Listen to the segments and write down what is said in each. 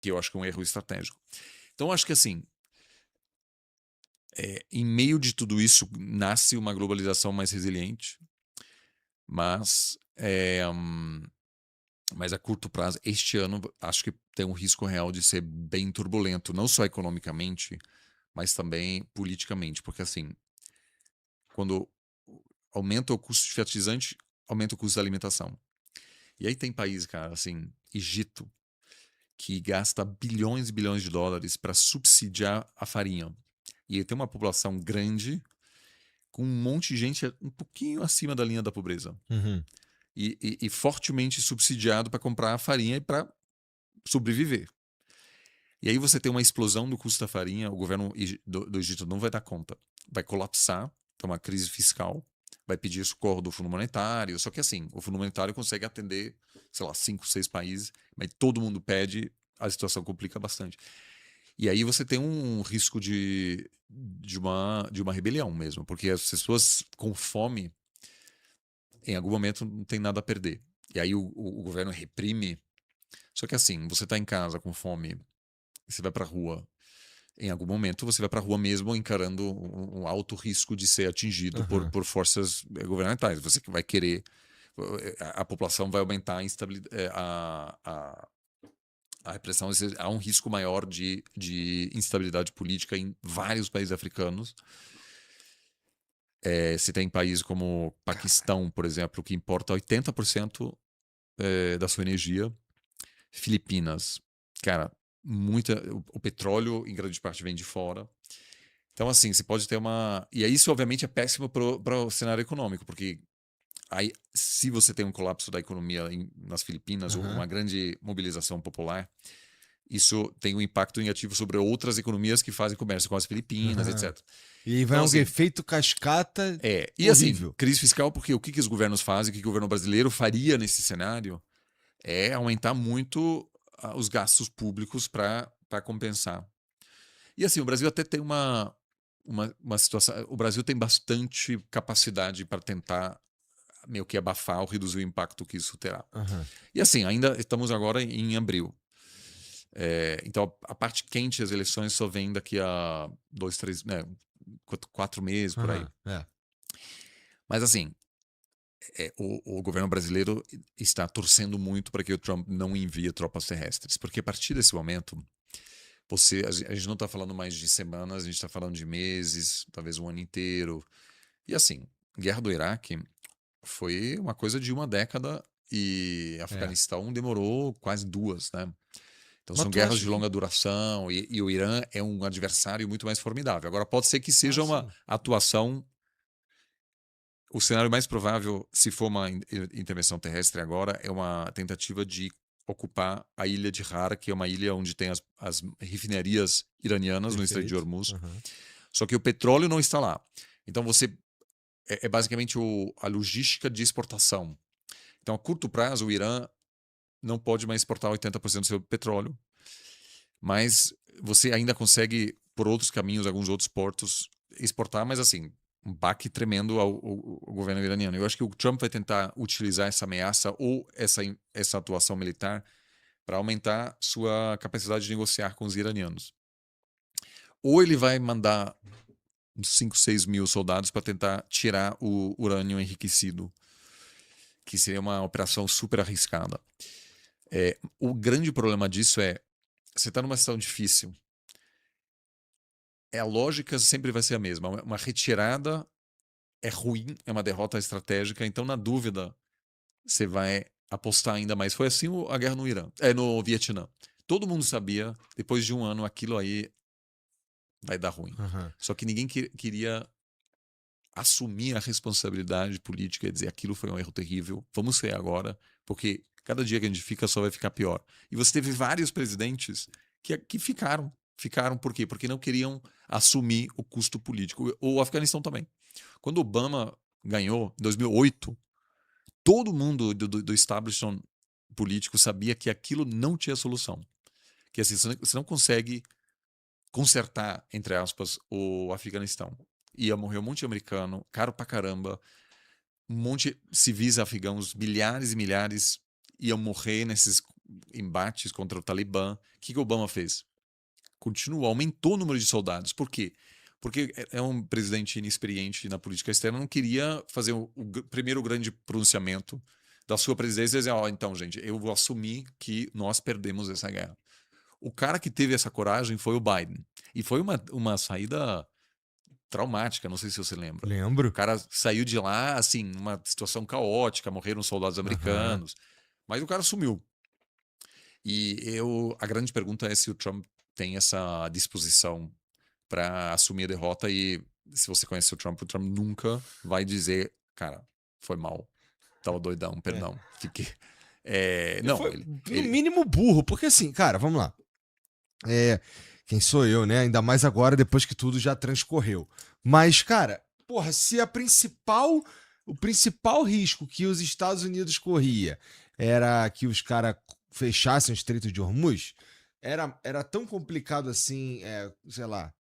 que eu acho que é um erro estratégico. Então, acho que assim, em meio de tudo isso, nasce uma globalização mais resiliente, mas, mas a curto prazo, este ano, acho que tem um risco real de ser bem turbulento, não só economicamente, mas também politicamente, porque assim, quando aumenta o custo de fertilizante, aumenta o custo da alimentação. E aí tem país, cara, assim, Egito, que gasta bilhões e bilhões de dólares para subsidiar a farinha. E ele tem uma população grande, com um monte de gente um pouquinho acima da linha da pobreza. Uhum. E fortemente subsidiado para comprar a farinha e para sobreviver. E aí você tem uma explosão do custo da farinha, o governo do Egito não vai dar conta. Vai colapsar, tem uma crise fiscal, vai pedir socorro do Fundo Monetário. Só que assim, o Fundo Monetário consegue atender, sei lá, 5, 6 países, mas todo mundo pede, a situação complica bastante. E aí você tem um risco de uma rebelião mesmo, porque as pessoas com fome, em algum momento, não tem nada a perder. E aí o governo reprime. Só que assim, você está em casa com fome, você vai para a rua, em algum momento você vai para a rua mesmo encarando um alto risco de ser atingido Aham. por forças governamentais. Você que vai querer, a população vai aumentar a instabilidade, a repressão, há um risco maior de instabilidade política em vários países africanos. Se tem países como Paquistão, por exemplo, que importa 80% da sua energia. Filipinas, cara, o petróleo em grande parte vem de fora. Então, assim, você pode ter uma. E aí, isso, obviamente, é péssimo para o cenário econômico, porque aí, se você tem um colapso da economia nas Filipinas, ou Aham. uma grande mobilização popular, isso tem um impacto negativo sobre outras economias que fazem comércio com as Filipinas, Aham. etc. E aí vai Então, um assim, efeito cascata e assim, horrível. crise fiscal, porque o que os governos fazem, o que o governo brasileiro faria nesse cenário é aumentar muito os gastos públicos para compensar. E assim, o Brasil até tem uma situação. O Brasil tem bastante capacidade para tentar meio que abafar ou reduzir o impacto que isso terá. Aham. E assim, ainda estamos agora em abril. Então a parte quente das eleições só vem daqui a 2, 3, né, 4 meses por aí. Aham. É. Mas assim, o governo brasileiro está torcendo muito para que o Trump não envie tropas terrestres, porque a partir desse momento a gente não está falando mais de semanas, a gente está falando de meses, talvez um ano inteiro. E assim, guerra do Iraque foi uma coisa de uma década e É. Afeganistão demorou quase 2, né? Então Mas são tu guerras acha de que. longa duração e o Irã é um adversário muito mais formidável. Agora pode ser que Ah, seja uma sim. atuação. O cenário mais provável, se for uma intervenção terrestre agora, é uma tentativa de ocupar a ilha de Hara, que é uma ilha onde tem as refinarias iranianas no Estreito de Perfeito. Hormuz. Aham. Só que o petróleo não está lá. Então você basicamente a logística de exportação. Então, a curto prazo, o Irã não pode mais exportar 80% do seu petróleo, mas você ainda consegue, por outros caminhos, alguns outros portos, exportar, mas assim, um baque tremendo ao governo iraniano. Eu acho que o Trump vai tentar utilizar essa ameaça ou essa atuação militar para aumentar sua capacidade de negociar com os iranianos. Ou ele vai mandar uns 5, 6 mil soldados para tentar tirar o urânio enriquecido, que seria uma operação super arriscada. O grande problema disso é, você está numa situação difícil, a lógica sempre vai ser a mesma. Uma retirada é ruim, é uma derrota estratégica, então, na dúvida, você vai apostar ainda mais. Foi assim a guerra no Vietnã. Todo mundo sabia, depois de um ano, aquilo aí vai dar ruim. Aham. Só que ninguém queria assumir a responsabilidade política e dizer aquilo foi um erro terrível, vamos ser agora, porque cada dia que a gente fica só vai ficar pior. E você teve vários presidentes que ficaram. Ficaram por quê? Porque não queriam assumir o custo político. O Afeganistão também. Quando Obama ganhou, em 2008, todo mundo do establishment político sabia que aquilo não tinha solução. Que assim, você não consegue consertar, entre aspas, o Afeganistão. Ia morrer um monte de americano, caro pra caramba, um monte de civis afegãos, milhares e milhares iam morrer embates contra o Talibã. O que o Obama fez? Continuou, aumentou o número de soldados. Por quê? Porque é um presidente inexperiente na política externa, não queria fazer o primeiro grande pronunciamento da sua presidência e dizer, então, gente, eu vou assumir que nós perdemos essa guerra. O cara que teve essa coragem foi o Biden. E foi uma saída traumática, não sei se você lembra. O Lembro. cara saiu de lá, assim, uma situação caótica, morreram soldados americanos, mas o cara sumiu. E a grande pergunta é se o Trump tem essa disposição para assumir a derrota e se você conhece o Trump nunca vai dizer, cara, foi mal, tava doidão, perdão, fiquei... Ele não, foi, no mínimo, burro, porque assim, cara, vamos lá. Quem sou eu, né? Ainda mais agora, depois que tudo já transcorreu. Mas, cara, porra, se o principal risco que os Estados Unidos corria era que os caras fechassem o Estreito de Hormuz, era tão complicado assim, sei lá,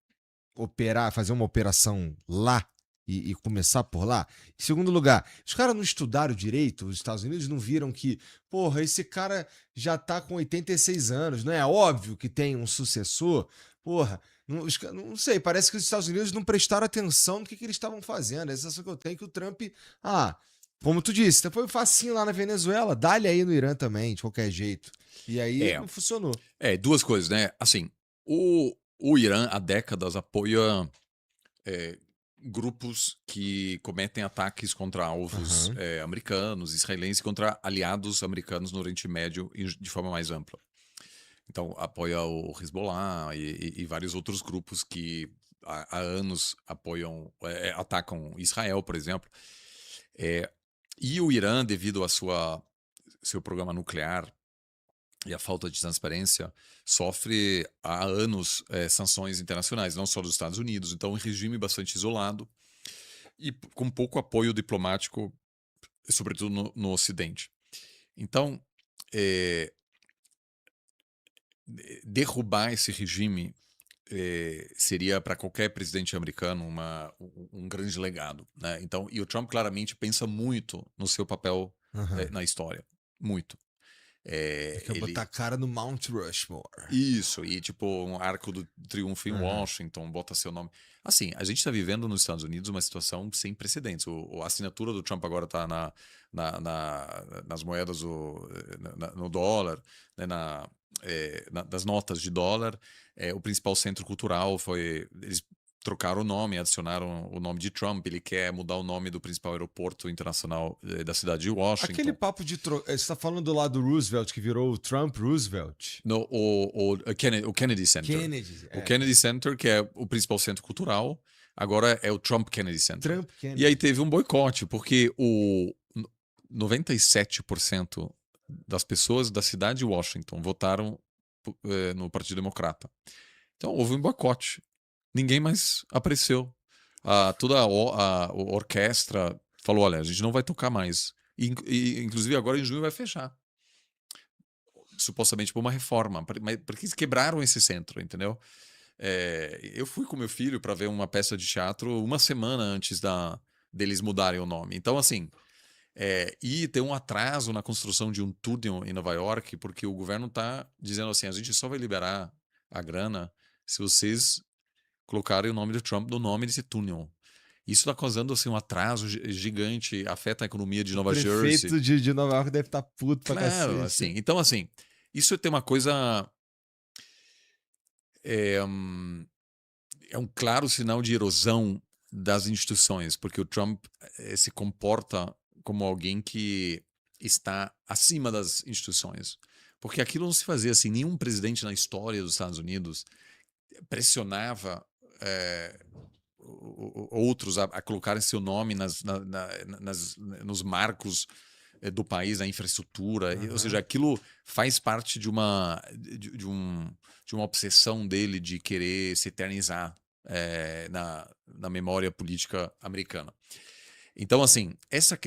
fazer uma operação lá e começar por lá. Em segundo lugar, os caras não estudaram direito, os Estados Unidos não viram que, porra, esse cara já tá com 86 anos, não é óbvio que tem um sucessor? Porra, não sei, parece que os Estados Unidos não prestaram atenção no que eles estavam fazendo. A sensação que eu tenho é que o Trump, como tu disse, foi facinho lá na Venezuela, dá-lhe aí no Irã também, de qualquer jeito. E aí não funcionou. Duas coisas, né? Assim, o Irã há décadas apoia grupos que cometem ataques contra alvos americanos, israelenses, contra aliados americanos no Oriente Médio de forma mais ampla. Então, apoia o Hezbollah e vários outros grupos que há anos atacam Israel, por exemplo. E o Irã, devido a seu programa nuclear e a falta de transparência, sofre há anos sanções internacionais, não só dos Estados Unidos. Então, um regime bastante isolado e com pouco apoio diplomático, sobretudo no Ocidente. Então, derrubar esse regime seria para qualquer presidente americano um grande legado, né? Então, e o Trump claramente pensa muito no seu papel na história, muito. Quer botar a cara no Mount Rushmore. Isso, e tipo um arco do triunfo em Washington, bota seu nome. Assim, a gente está vivendo nos Estados Unidos uma situação sem precedentes. A assinatura do Trump agora está nas moedas, no dólar, né, das notas de dólar. O principal centro cultural eles trocaram o nome, adicionaram o nome de Trump. Ele quer mudar o nome do principal aeroporto internacional da cidade de Washington. Aquele papo de você está falando do lado do Roosevelt, que virou o Trump Roosevelt? No, o Kennedy Center. O Kennedy Center, que é o principal centro cultural, agora é o Trump Kennedy Center. Trump Kennedy. E aí teve um boicote, porque 97% das pessoas da cidade de Washington votaram no Partido Democrata. Então houve um boicote. Ninguém mais apareceu. Toda a orquestra falou, olha, a gente não vai tocar mais. Inclusive agora em junho vai fechar. Supostamente por uma reforma, porque eles quebraram esse centro, entendeu? Eu fui com meu filho para ver uma peça de teatro uma semana antes deles mudarem o nome. Então, assim, e tem um atraso na construção de um túnel em Nova York, porque o governo está dizendo assim, a gente só vai liberar a grana se vocês colocarem o nome do Trump no nome desse túnel. Isso está causando assim, um atraso gigante, afeta a economia de Nova Jersey. O prefeito de Nova York deve estar puto pra cacete. Assim. Então, assim, isso tem uma coisa... É um claro sinal de erosão das instituições, porque o Trump se comporta como alguém que está acima das instituições. Porque aquilo não se fazia assim. Nenhum presidente na história dos Estados Unidos pressionava outros a colocarem seu nome nos marcos do país, na infraestrutura. Ou seja, aquilo faz parte de uma obsessão dele de querer se eternizar na memória política americana. Então, assim, essa